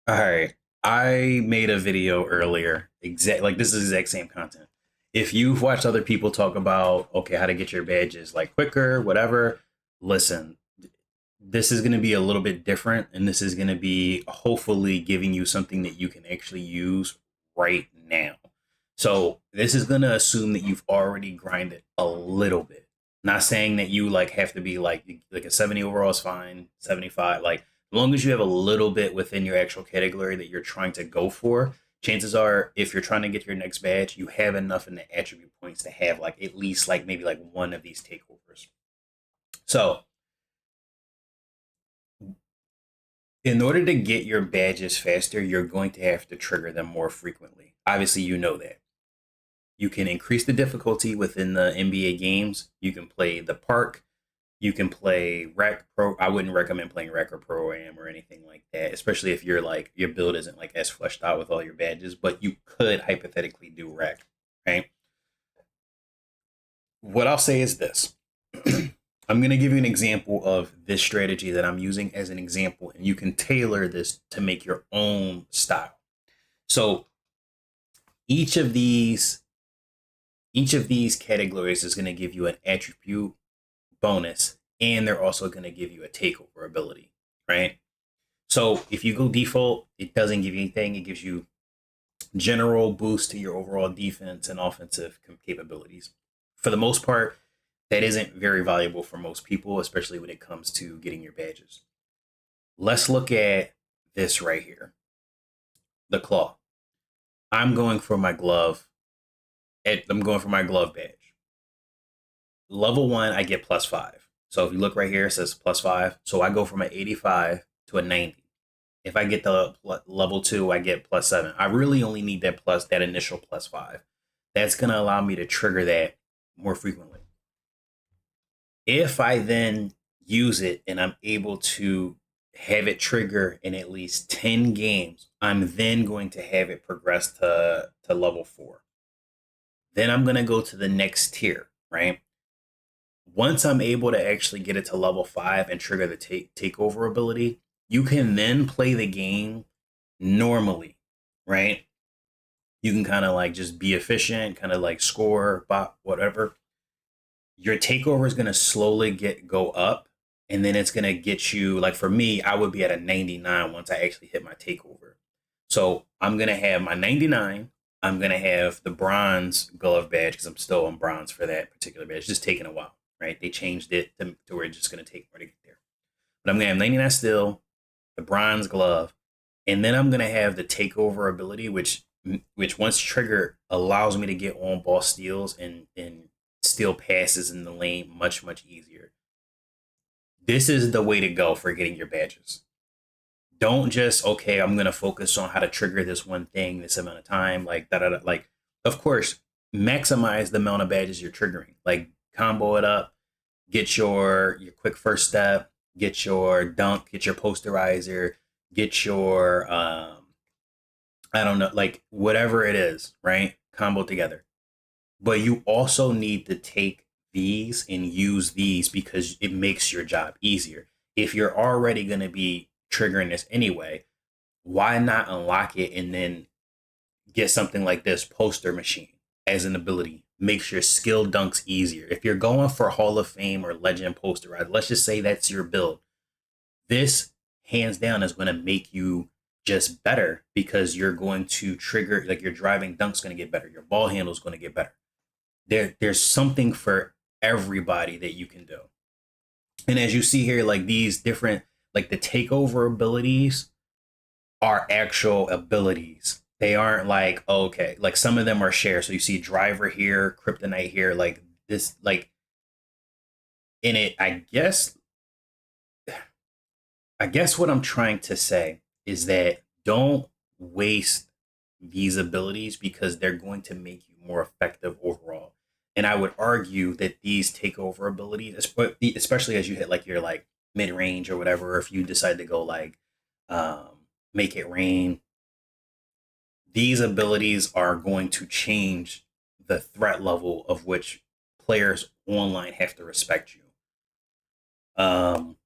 All right. I made a video earlier, exact like this is exact same content. If you've watched other people talk about okay, how to get your badges like quicker, whatever, listen, this is going to be a little bit different and this is going to be hopefully giving you something that you can actually use right now. So, this is going to assume that you've already grinded a little bit. Not saying that you like have to be like a 70 overall is fine, 75 like as long as you have a little bit within your actual category that you're trying to go for, chances are if you're trying to get your next badge, you have enough in the attribute points to have like at least like maybe like one of these takeovers. So, in order to get your badges faster, you're going to have to trigger them more frequently. Obviously, you know that. You can increase the difficulty within the NBA games. You can play the park. You can play rec pro. I wouldn't recommend playing rec or pro am or anything like that, especially if you're like your build isn't like as fleshed out with all your badges. But you could hypothetically do rec, right? What I'll say is this. I'm going to give you an example of this strategy that I'm using as an example, and you can tailor this to make your own style. So each of these each of these categories is going to give you an attribute bonus, and they're also going to give you a takeover ability, right? So if you go default, it doesn't give you anything. It gives you general boost to your overall defense and offensive capabilities. For the most part, that isn't very valuable for most people, especially when it comes to getting your badges. Let's look at this right here, the claw. I'm going for my glove. I'm going for my glove badge. Level one, I get +5. So if you look right here, it says +5. So I go from an 85 to a 90. If I get the level two, I get +7. I really only need that initial +5. That's gonna allow me to trigger that more frequently. If I then use it and I'm able to have it trigger in at least 10 games, I'm then going to have it progress to level 4. Then I'm going to go to the next tier, right? Once I'm able to actually get it to level 5 and trigger the takeover ability, you can then play the game normally, right? You can kind of like just be efficient, kind of like score, bot, whatever. Your takeover is going to slowly go up, and then it's going to get you like for me I would be at a 99 once I actually hit my takeover. So I'm going to have my 99. I'm going to have the bronze glove badge because I'm still on bronze for that particular badge. It's just taking a while, right? They changed it to where it's just going to take more to get there, but I'm going to have 99 still, the bronze glove, and then I'm going to have the takeover ability, which once triggered allows me to get on ball steals and steal passes in the lane much easier. This is the way to go for getting your badges. Don't just okay, I'm gonna focus on how to trigger this one thing this amount of time, like that. Like, of course, maximize the amount of badges you're triggering. Like, combo it up, get your quick first step, get your dunk, get your posterizer, get your I don't know, like whatever it is, right? Combo together. But you also need to take these and use these because it makes your job easier. If you're already going to be triggering this anyway, why not unlock it and then get something like this poster machine as an ability? Makes your skill dunks easier. If you're going for Hall of Fame or Legend posterizer, let's just say that's your build. This hands down is going to make you just better because you're going to trigger like your driving dunk's going to get better. Your ball handle is going to get better. There's something for everybody that you can do. And as you see here, like these different like the takeover abilities are actual abilities. They aren't like okay, like some of them are shared. So you see driver here, kryptonite here, like this, like in it. I guess what I'm trying to say is that don't waste these abilities because they're going to make you more effective overall. And I would argue that these takeover abilities, especially as you hit like your like mid range or whatever, or if you decide to go like make it rain, these abilities are going to change the threat level of which players online have to respect you. Um,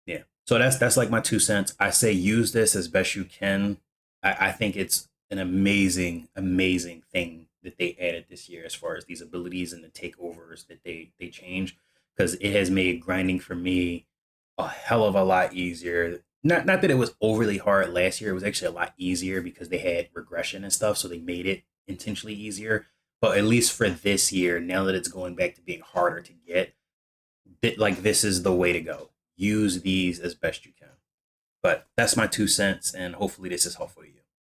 yeah. So that's like my 2 cents. I say use this as best you can. I think it's an amazing, amazing thing that they added this year as far as these abilities and the takeovers that they change, because it has made grinding for me a hell of a lot easier. Not that it was overly hard last year. It was actually a lot easier because they had regression and stuff, so they made it intentionally easier. But at least for this year, now that it's going back to being harder to get, like this is the way to go. Use these as best you can. But that's my 2 cents, and hopefully this is helpful to you.